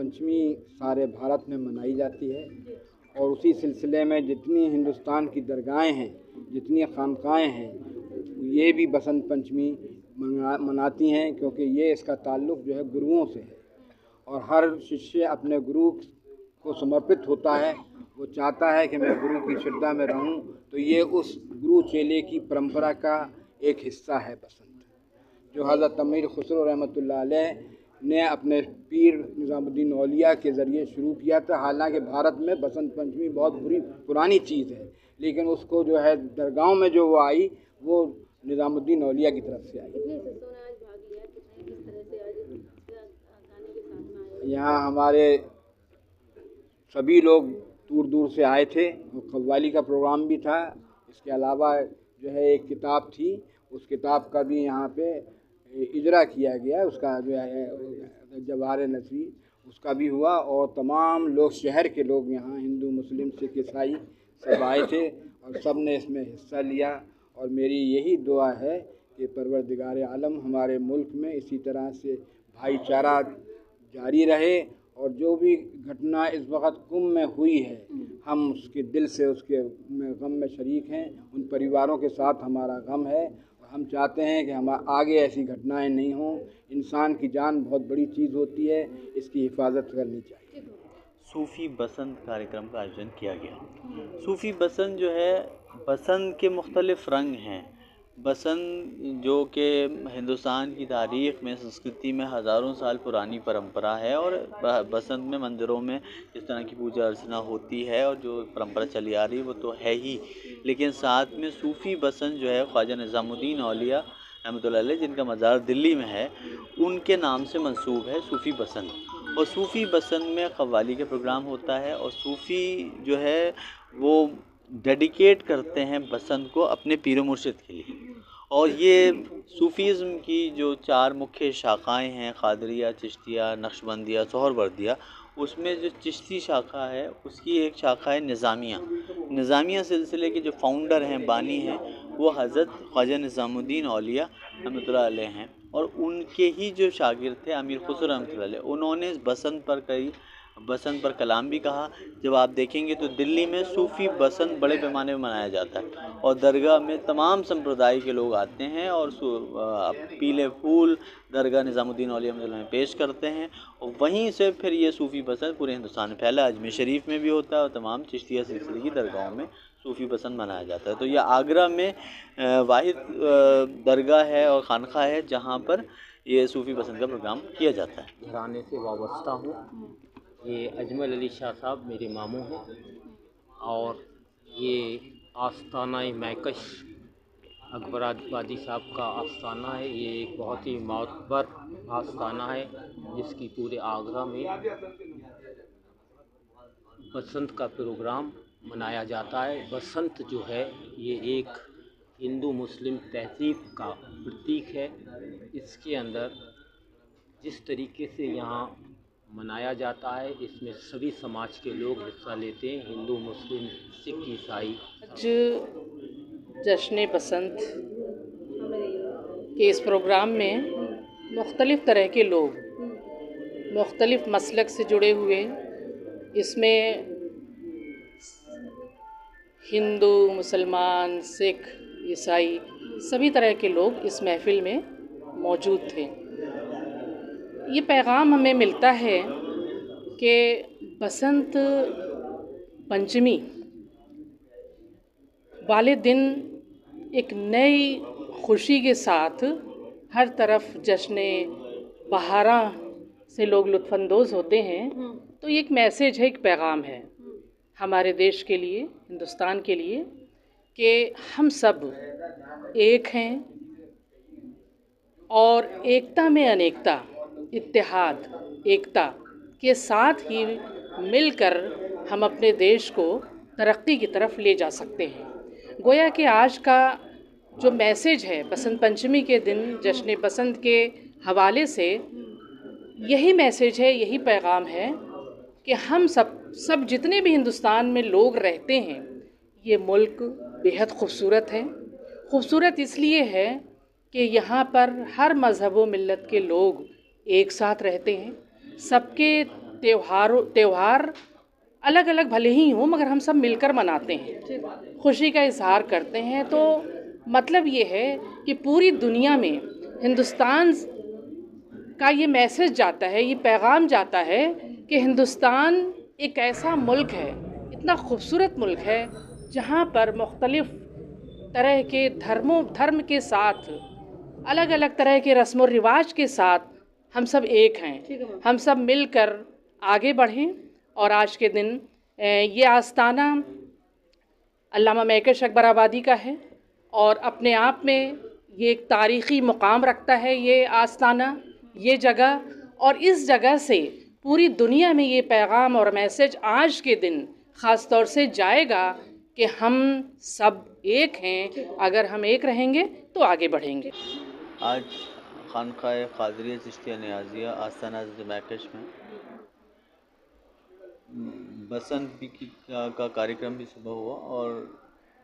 पंचमी सारे भारत में मनाई जाती है और उसी सिलसिले में जितनी हिंदुस्तान की दरगाहें हैं, जितनी खानकाएँ हैं, ये भी बसंत पंचमी मनाती हैं, क्योंकि ये इसका ताल्लुक़ जो है गुरुओं से है और हर शिष्य अपने गुरु को समर्पित होता है। वो चाहता है कि मैं गुरु की श्रद्धा में रहूं, तो ये उस गुरु चेले की परंपरा का एक हिस्सा है बसंत, जो हज़रत अमीर खुसरो रहमतुल्लाह अलैह ने अपने पीर निज़ामुद्दीन औलिया के ज़रिए शुरू किया था। हालांकि भारत में बसंत पंचमी बहुत पुरानी चीज़ है, लेकिन उसको जो है दरगाहों में जो वो आई, वो निज़ामुद्दीन औलिया की तरफ से आई। यहाँ हमारे सभी लोग दूर दूर से आए थे। कव्वाली का प्रोग्राम भी था। इसके अलावा जो है एक किताब थी, उस किताब का भी यहाँ पे इजरा किया गया, उसका जो है जवाहर नसवी उसका भी हुआ और तमाम लोग, शहर के लोग यहाँ हिंदू मुस्लिम सिख ईसाई सब आए थे और सब ने इसमें हिस्सा लिया। और मेरी यही दुआ है कि परवरदिगार आलम हमारे मुल्क में इसी तरह से भाईचारा जारी रहे और जो भी घटना इस वक्त कुंभ में हुई है, हम उसके दिल से उसके गम में शरीक हैं। उन परिवारों के साथ हमारा गम है और हम चाहते हैं कि हम आगे ऐसी घटनाएं नहीं हों। इंसान की जान बहुत बड़ी चीज़ होती है, इसकी हिफाजत करनी चाहिए। सूफ़ी बसंत कार्यक्रम का आयोजन किया गया। सूफ़ी बसंत जो है, बसंत के मुख्तलिफ़ रंग हैं। बसंत जो कि हिंदुस्तान की तारीख़ में, संस्कृति में हज़ारों साल पुरानी परंपरा है और बसंत में मंदिरों में इस तरह की पूजा अर्चना होती है और जो परंपरा चली आ रही है वो तो है ही, लेकिन साथ में सूफ़ी बसंत जो है ख्वाजा निज़ामुद्दीन औलिया रहमतुल्लाह अलैह, जिनका मज़ार दिल्ली में है, उनके नाम से मंसूब है सूफ़ी बसंत। और सूफ़ी बसंत में कव्वाली का प्रोग्राम होता है और सूफ़ी जो है वो डेडिकेट करते हैं बसंत को अपने पीर मुर्शिद के लिए। और ये सूफ़ीज़्म की जो 4 मुख्य शाखाएं हैं, क़ादरिया, चिश्तिया, नक्शबंदिया, सोहरवर्दिया, उसमें जो चिश्ती शाखा है उसकी एक शाखा है निज़ामिया। निज़ामिया सिलसिले के जो फाउंडर हैं, बानी हैं, वो हज़रत ख्वाजा निज़ामुद्दीन औलिया रहमतुल्लाह अलैह हैं और उनके ही जो शागिर्द थे अमीर खुसरो रहमतुल्लाह अलैह, उन्होंने बसंत पर कलाम भी कहा। जब आप देखेंगे तो दिल्ली में सूफ़ी बसंत बड़े पैमाने पर मनाया जाता है और दरगाह में तमाम संप्रदाय के लोग आते हैं और पीले फूल दरगाह निज़ामुद्दीन औलिया में पेश करते हैं और वहीं से फिर ये सूफ़ी बसंत पूरे हिंदुस्तान में फैला। अजमेर शरीफ में भी होता है और तमाम चिश्तिया सिलसिले की दरगाहों में सूफ़ी बसंत मनाया जाता है। तो ये आगरा में वाहिद दरगाह है और खानका है जहाँ पर ये सूफ़ी बसंत का प्रोग्राम किया जाता है। घराने से वाबस्ता हूँ। ये अजमल अली शाह साहब मेरे मामू हैं और ये आस्ताना मैकश अकबराबादी साहब का आस्ताना है। ये एक बहुत ही मातबर आस्ताना है जिसकी पूरे आगरा में बसंत का प्रोग्राम मनाया जाता है। बसंत जो है ये एक हिंदू मुस्लिम तहज़ीब का प्रतीक है। इसके अंदर जिस तरीके से यहाँ मनाया जाता है, इसमें सभी समाज के लोग हिस्सा लेते हैं, हिंदू मुस्लिम सिख ईसाई। जश्न बसंत के इस प्रोग्राम में मुख्तलिफ़ तरह के लोग मुख्तलिफ़ मसलक से जुड़े हुए, इसमें हिंदू, मुसलमान, सिख, ईसाई सभी तरह के लोग इस महफ़िल में मौजूद थे। ये पैगाम हमें मिलता है कि बसंत पंचमी वाले दिन एक नई खुशी के साथ हर तरफ जश्न बहारा से लोग लुत्फ़अंदोज़ होते हैं। तो ये एक मैसेज है, एक पैगाम है हमारे देश के लिए, हिंदुस्तान के लिए, कि हम सब एक हैं और एकता में अनेकता, इत्तेहाद, एकता के साथ ही मिलकर हम अपने देश को तरक्की की तरफ ले जा सकते हैं। गोया कि आज का जो मैसेज है बसंत पंचमी के दिन जश्न बसंत के हवाले से, यही मैसेज है, यही पैगाम है कि हम सब जितने भी हिंदुस्तान में लोग रहते हैं, ये मुल्क बेहद खूबसूरत है। खूबसूरत इसलिए है कि यहाँ पर हर मज़हब व मिल्लत के लोग एक साथ रहते हैं। सबके त्यौहार अलग अलग भले ही हों मगर हम सब मिलकर मनाते हैं, खुशी का इजहार करते हैं। तो मतलब ये है कि पूरी दुनिया में हिंदुस्तान का ये मैसेज जाता है, ये पैगाम जाता है कि हिंदुस्तान एक ऐसा मुल्क है, इतना खूबसूरत मुल्क है जहाँ पर मुख्तलिफ़ तरह के धर्म के साथ, अलग अलग तरह के रस्म व रिवाज के साथ हम सब एक हैं। हम सब मिलकर आगे बढ़ें। और आज के दिन ये आस्ताना अल्लामा महकश अकबराबादी का है और अपने आप में ये एक तारीख़ी मुकाम रखता है ये आस्ताना, ये जगह। और इस जगह से पूरी दुनिया में ये पैगाम और मैसेज आज के दिन ख़ास तौर से जाएगा कि हम सब एक हैं, अगर हम एक रहेंगे तो आगे बढ़ेंगे। आज खानक़ाह क़ादरिया चिश्तिया नियाज़िया आस्ताना हज़रत महकश में बसंत का कार्यक्रम भी सुबह हुआ और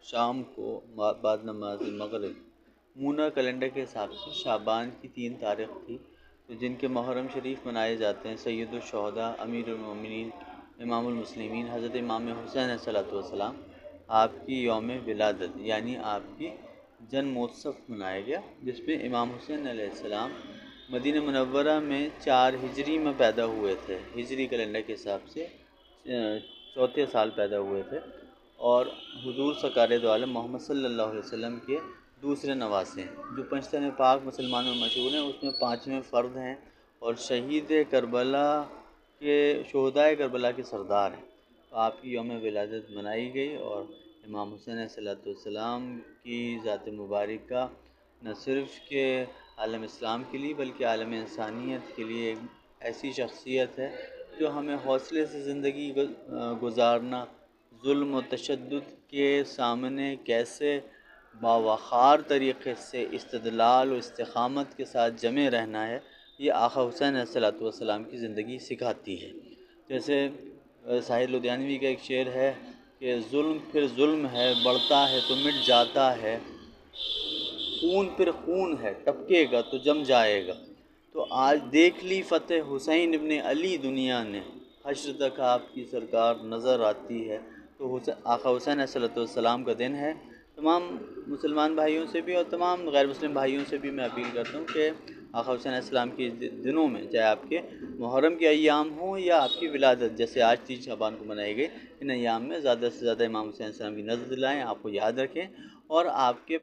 शाम को बाद नमाज मगरिब मूना कैलेंडर के हिसाब से शाबान की 3 तारीख़ थी, तो जिनके मुहर्रम शरीफ मनाए जाते हैं। सैयदुल शुहदा अमीरुल मोमिनीन इमामुल मुस्लिमीन हज़रत इमाम हुसैन अलैहिस्सलातु वस्सलाम आपकी यौम विलादत यानी आपकी जन्मोत्सव मनाया गया, जिसमें इमाम हुसैन अलैहिस्सलाम मदीना मुनव्वरा में 4 हिजरी में पैदा हुए थे। हिजरी कैलेंडर के हिसाब से 4थे साल पैदा हुए थे और हुजूर सरकार दो आलम मोहम्मद सल्लल्लाहु अलैहि वसल्लम के दूसरे नवासे हैं। जो पंजतन पाक मुसलमानों में मशहूर हैं उसमें 5वें फ़र्द हैं और शहीद करबला के शुहदाए करबला के सरदार हैं। तो आपकी यौम विलादत मनाई गई और इमाम हुसैन अलैहिस्सलाम की ज़ात मुबारक का न सिर्फ़ के आलम इस्लाम के लिए बल्कि आलम इंसानियत के लिए एक ऐसी शख्सियत है जो हमें हौसले से ज़िंदगी गुजारना, जुल्म और तशद्दुद के सामने कैसे बावक़ार तरीक़े से इस्तिदलाल और इस्तिक़ामत के साथ जमे रहना है, ये आका हुसैन अलैहिस्सलातु वस्सलाम की ज़िंदगी सिखाती है। जैसे साहिर लुधियानवी का एक शेर है कि जुल्म फिर जुल्म है, बढ़ता है तो मिट जाता है, खून फिर खून है, टपकेगा तो जम जाएगा। तो आज देख ली फ़तेह हुसैन इब्ने अली दुनिया ने, हश्र तक आपकी सरकार नज़र आती है। तो आका हुसैन अलैहिस्सलातु वस्सलाम का दिन है। तमाम मुसलमान भाइयों से भी और तमाम गैर मुस्लिम भाइयों से भी मैं अपील करता हूँ कि आका हुसैन अलैहिस्सलाम के दिनों में, चाहे आपके मुहर्रम के अय्याम हों या आपकी विलादत जैसे आज 3 शाबान को मनाई गई, इन अय्याम में ज़्यादा से ज़्यादा इमाम हुसैन अलैहिस्सलाम की नज़र दिलाएँ, आपको याद रखें और आपके